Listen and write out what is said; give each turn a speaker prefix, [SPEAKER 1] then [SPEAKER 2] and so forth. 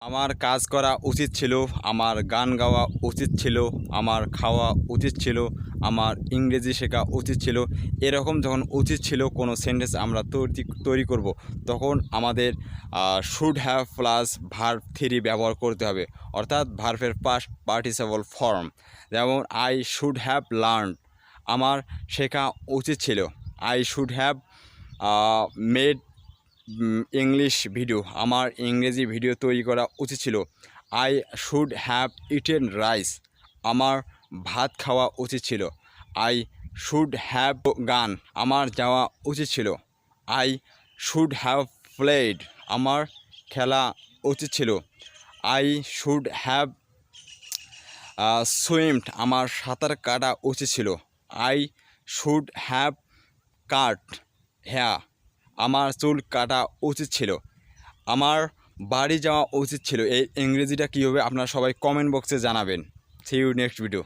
[SPEAKER 1] আমার কাজ করা উচিত ছিল, আমার গান গাওয়া উচিত ছিল, আমার খাওয়া উচিত ছিল, আমার ইংরেজি শেখা উচিত ছিল। এরকম যখন উচিত ছিল কোনো সেন্টেন্স আমরা তৈরি করব, তখন আমাদের should have plus verb three ব্যবহার করতে হবে, অর্থাৎ ভার্বের পাস্ট পার্টিসিপল ফর্ম। যেমন আই শুড হ্যাভ লার্নড, আমার শেখা উচিত ছিল। I should have made English video, আমার ইংরেজি ভিডিও তৈরি করা উচিত ছিল। I should have eaten rice, আমার ভাত খাওয়া উচিত ছিল। আই শুড হ্যাভ গান, আমার যাওয়া উচিত ছিল। আই শুড হ্যাভ প্লেড, আমার খেলা উচিত ছিল। আই শুড হ্যাভ সুইমড, আমার সাঁতার কাটা উচিত ছিল। I should have cut hair, আমার চুল কাটা উচিত ছিল। আমার বাড়ি যাওয়া উচিত ছিল। এই ইংরেজিটা কী হবে আপনারা সবাই কমেন্ট বক্সে জানাবেন। See you next video.